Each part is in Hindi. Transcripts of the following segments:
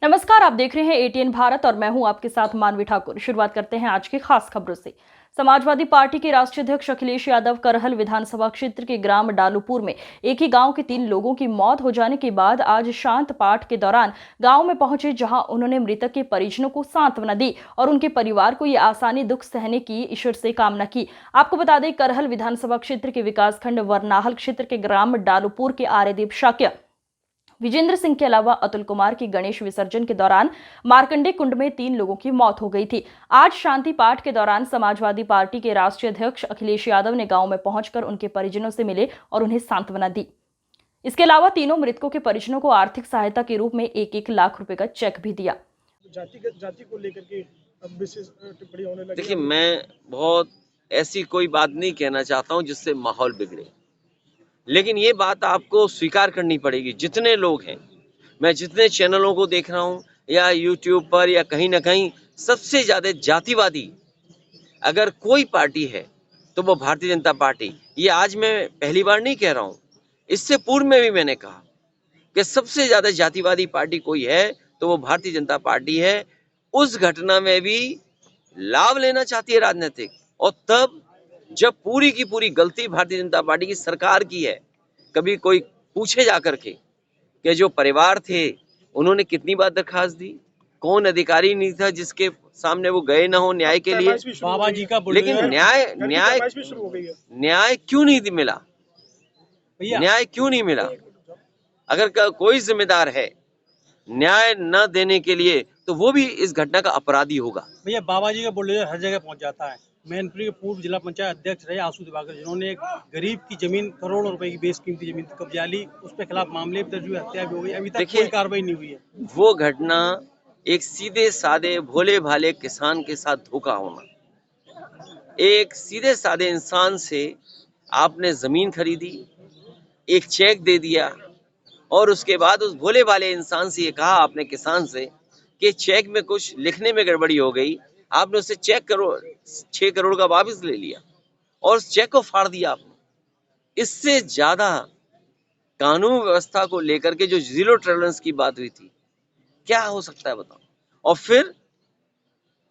नमस्कार, आप देख रहे हैं एटीएन भारत और मैं हूं आपके साथ मानवी ठाकुर। शुरुआत करते हैं आज की खास खबरों से। समाजवादी पार्टी के राष्ट्रीय अध्यक्ष अखिलेश यादव करहल विधानसभा क्षेत्र के ग्राम डालूपुर में एक ही गांव के 3 लोगों की मौत हो जाने के बाद आज शांत पाठ के दौरान गांव में पहुंचे, जहां उन्होंने मृतक के परिजनों को सांत्वना दी और उनके परिवार को ये आसानी दुख सहने की ईश्वर से कामना की। आपको बता दें, करहल विधानसभा क्षेत्र के विकासखंड वरनाहल क्षेत्र के ग्राम डालूपुर के आर्यदीप शाक्य, विजेंद्र सिंह के अलावा अतुल कुमार की गणेश विसर्जन के दौरान मार्कंडे कुंड में 3 लोगों की मौत हो गई थी। आज शांति पाठ के दौरान समाजवादी पार्टी के राष्ट्रीय अध्यक्ष अखिलेश यादव ने गांव में पहुंचकर उनके परिजनों से मिले और उन्हें सांत्वना दी। इसके अलावा तीनों मृतकों के परिजनों को आर्थिक सहायता के रूप में 1-1 लाख रुपए का चेक भी दिया। जाति को लेकर के अब विशेष टिप्पणी होने लगी। देखिए, मैं बहुत ऐसी कोई बात नहीं कहना चाहता हूं जिससे माहौल बिगड़े, लेकिन ये बात आपको स्वीकार करनी पड़ेगी। जितने लोग हैं, मैं जितने चैनलों को देख रहा हूं या यूट्यूब पर या कहीं ना कहीं, सबसे ज्यादा जातिवादी अगर कोई पार्टी है तो वो भारतीय जनता पार्टी। ये आज मैं पहली बार नहीं कह रहा हूं, इससे पूर्व में भी मैंने कहा कि सबसे ज्यादा जातिवादी पार्टी कोई है तो वो भारतीय जनता पार्टी है। उस घटना में भी लाभ लेना चाहती है राजनीतिक, और तब जब पूरी की पूरी गलती भारतीय जनता पार्टी की सरकार की है। कभी कोई पूछे जाकर के कि जो परिवार थे उन्होंने कितनी बार दरखास्त दी, कौन अधिकारी नहीं था जिसके सामने वो गए ना हो न्याय के लिए। बाबा जी का लेकिन न्याय क्यों नहीं मिला? न्याय क्यों नहीं मिला? अगर कोई जिम्मेदार है न्याय न देने के लिए तो वो भी इस घटना का अपराधी होगा। भैया, बाबा जी का बुलडोजर हर जगह पहुंच जाता है। मैनपुरी के पूर्व जिला पंचायत अध्यक्ष रहे आशु दिवाकर, जिन्होंने एक गरीब की जमीन, करोड़ों रुपए की बेशकीमती जमीन कब्जा ली, उसके खिलाफ मामले दर्ज हुए, हत्या भी हो गई, अभी तक कोई कार्रवाई नहीं हुई है। वो घटना एक सीधे साधे भोले भाले किसान के साथ धोखा होना। एक सीधे साधे इंसान से आपने जमीन खरीदी, एक चेक दे दिया और उसके बाद उस भोले भाले इंसान से ये कहा आपने, किसान से, कि चेक में कुछ लिखने में गड़बड़ी हो गई। आपने उससे 6 करोड़ का वापस ले लिया और उस चेक को फाड़ दिया आपने। इससे ज्यादा कानून व्यवस्था को लेकर के जो जीरो टॉलरेंस की बात हुई थी, क्या हो सकता है बताओ? और फिर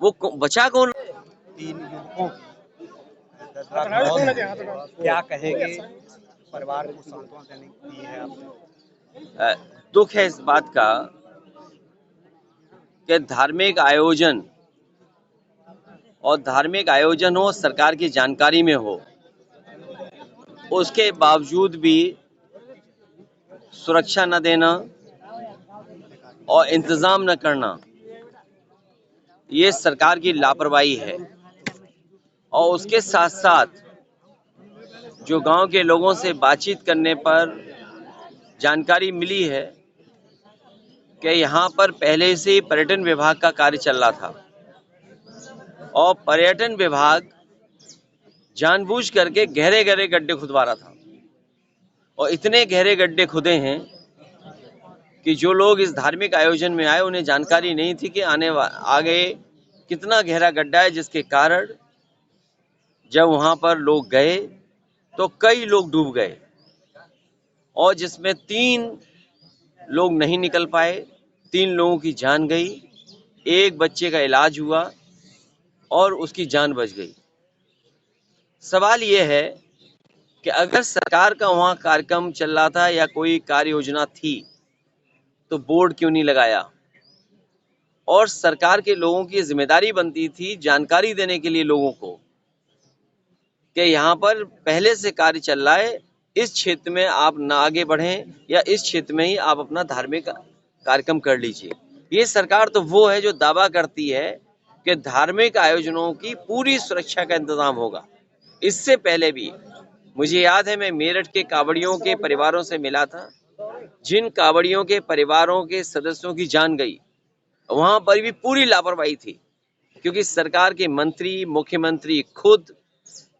वो बचा कौन? 3 युवकों क्या कहेंगे? परिवार को सांत्वना देने की है आपने? दुख है इस बात का कि धार्मिक आयोजन हो, सरकार की जानकारी में हो, उसके बावजूद भी सुरक्षा न देना और इंतजाम न करना, ये सरकार की लापरवाही है। और उसके साथ साथ जो गांव के लोगों से बातचीत करने पर जानकारी मिली है कि यहाँ पर पहले से ही पर्यटन विभाग का कार्य चल रहा था और पर्यटन विभाग जानबूझ करके गहरे गहरे गड्ढे खुदवा रहा था। और इतने गहरे गड्ढे खुदे हैं कि जो लोग इस धार्मिक आयोजन में आए उन्हें जानकारी नहीं थी कि आगे कितना गहरा गड्ढा है, जिसके कारण जब वहां पर लोग गए तो कई लोग डूब गए और जिसमें 3 लोग नहीं निकल पाए। 3 लोगों की जान गई, एक बच्चे का इलाज हुआ और उसकी जान बच गई। सवाल यह है कि अगर सरकार का वहां कार्यक्रम चल रहा था या कोई कार्य योजना थी तो बोर्ड क्यों नहीं लगाया? और सरकार के लोगों की जिम्मेदारी बनती थी जानकारी देने के लिए लोगों को कि यहाँ पर पहले से कार्य चल रहा है, इस क्षेत्र में आप ना आगे बढ़ें या इस क्षेत्र में ही आप अपना धार्मिक कार्यक्रम कर लीजिए। ये सरकार तो वो है जो दावा करती है कि धार्मिक आयोजनों की पूरी सुरक्षा का इंतजाम होगा। इससे पहले भी मुझे याद है, मैं मेरठ के कांवड़ियों के परिवारों से मिला था, जिन कांवड़ियों के परिवारों के सदस्यों की जान गई, वहां पर भी पूरी लापरवाही थी, क्योंकि सरकार के मंत्री, मुख्यमंत्री खुद,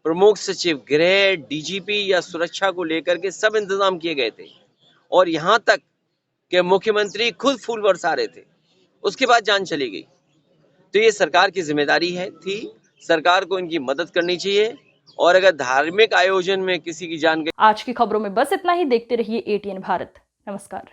प्रमुख सचिव गृह, डीजीपी या सुरक्षा को लेकर के सब इंतजाम किए गए थे और यहां तक कि मुख्यमंत्री खुद फूल बरसा रहे थे, उसके बाद जान चली गई। तो ये सरकार की जिम्मेदारी थी, सरकार को इनकी मदद करनी चाहिए। और अगर धार्मिक आयोजन में किसी की जान गई। आज की खबरों में बस इतना ही। देखते रहिए एटीएन भारत। नमस्कार।